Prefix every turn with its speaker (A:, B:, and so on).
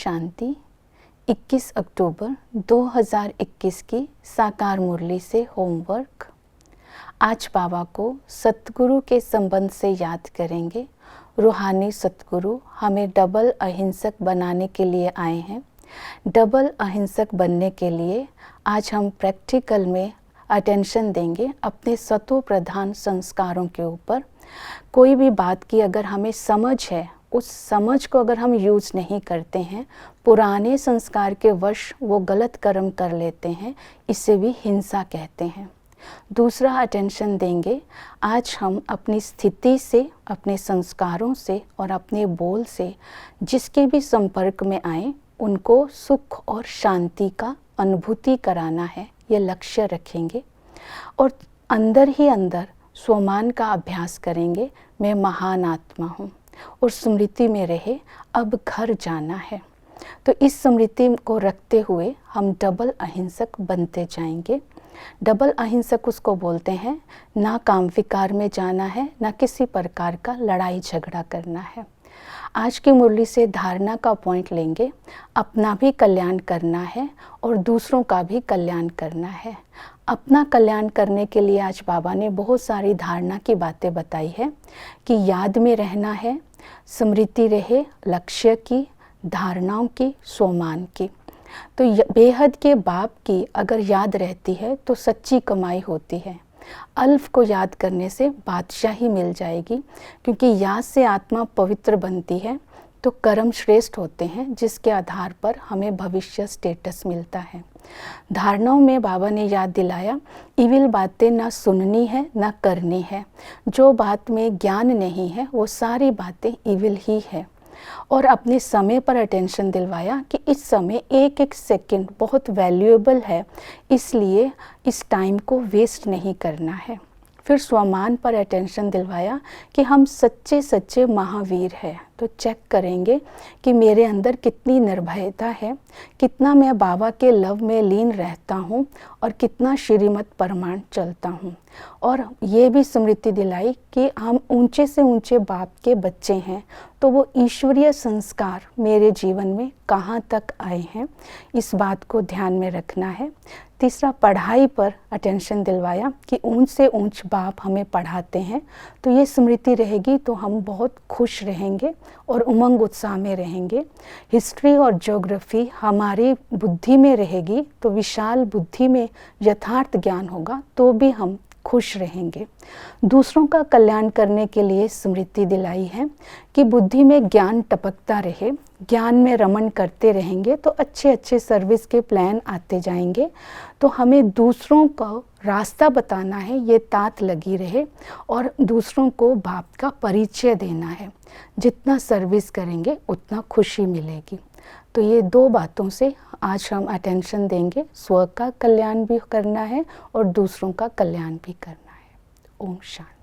A: शांति। 21 अक्टूबर 2021 की साकार मुरली से होमवर्क। आज बाबा को सतगुरु के संबंध से याद करेंगे। रूहानी सतगुरु हमें डबल अहिंसक बनाने के लिए आए हैं। डबल अहिंसक बनने के लिए आज हम प्रैक्टिकल में अटेंशन देंगे अपने सतो प्रधान संस्कारों के ऊपर। कोई भी बात की अगर हमें समझ है, उस समझ को अगर हम यूज़ नहीं करते हैं, पुराने संस्कार के वश वो गलत कर्म कर लेते हैं, इसे भी हिंसा कहते हैं। दूसरा अटेंशन देंगे, आज हम अपनी स्थिति से, अपने संस्कारों से और अपने बोल से जिसके भी संपर्क में आए उनको सुख और शांति का अनुभूति कराना है, ये लक्ष्य रखेंगे। और अंदर ही अंदर स्वमान का अभ्यास करेंगे, मैं महान आत्मा हूँ, और स्मृति में रहे अब घर जाना है। तो इस स्मृति को रखते हुए हम डबल अहिंसक बनते जाएंगे। डबल अहिंसक उसको बोलते हैं, ना काम विकार में जाना है, ना किसी प्रकार का लड़ाई झगड़ा करना है। आज की मुरली से धारणा का पॉइंट लेंगे, अपना भी कल्याण करना है और दूसरों का भी कल्याण करना है। अपना कल्याण करने के लिए आज बाबा ने बहुत सारी धारणा की बातें बताई है कि याद में रहना है, स्मृति रहे लक्ष्य की, धारणाओं की, स्वमान की। तो बेहद के बाप की अगर याद रहती है तो सच्ची कमाई होती है। अल्फ को याद करने से बादशाही मिल जाएगी, क्योंकि याद से आत्मा पवित्र बनती है तो कर्म श्रेष्ठ होते हैं, जिसके आधार पर हमें भविष्य स्टेटस मिलता है। धारणाओं में बाबा ने याद दिलाया, इविल बातें ना सुननी है ना करनी है। जो बात में ज्ञान नहीं है वो सारी बातें इविल ही है। और अपने समय पर अटेंशन दिलवाया कि इस समय एक एक सेकंड बहुत वैल्यूएबल है, इसलिए इस टाइम को वेस्ट नहीं करना है। फिर स्वमान पर अटेंशन दिलवाया कि हम सच्चे सच्चे महावीर हैं, तो चेक करेंगे कि मेरे अंदर कितनी निर्भयता है, कितना मैं बाबा के लव में लीन रहता हूँ और कितना श्रीमत परमाण चलता हूँ। और ये भी स्मृति दिलाई कि हम ऊंचे से ऊंचे बाप के बच्चे हैं, तो वो ईश्वरीय संस्कार मेरे जीवन में कहाँ तक आए हैं, इस बात को ध्यान में रखना है। तीसरा, पढ़ाई पर अटेंशन दिलवाया कि ऊंच से ऊंच बाप हमें पढ़ाते हैं, तो ये स्मृति रहेगी तो हम बहुत खुश रहेंगे और उमंग उत्साह में रहेंगे। हिस्ट्री और ज्योग्राफी हमारी बुद्धि में रहेगी तो विशाल बुद्धि में यथार्थ ज्ञान होगा, तो भी हम खुश रहेंगे। दूसरों का कल्याण करने के लिए स्मृति दिलाई है कि बुद्धि में ज्ञान टपकता रहे, ज्ञान में रमण करते रहेंगे तो अच्छे अच्छे सर्विस के प्लान आते जाएंगे। तो हमें दूसरों को रास्ता बताना है, ये तात लगी रहे, और दूसरों को बाप का परिचय देना है। जितना सर्विस करेंगे उतना खुशी मिलेगी। तो ये दो बातों से आज हम अटेंशन देंगे, स्व का कल्याण भी करना है और दूसरों का कल्याण भी करना है। ओम शांति।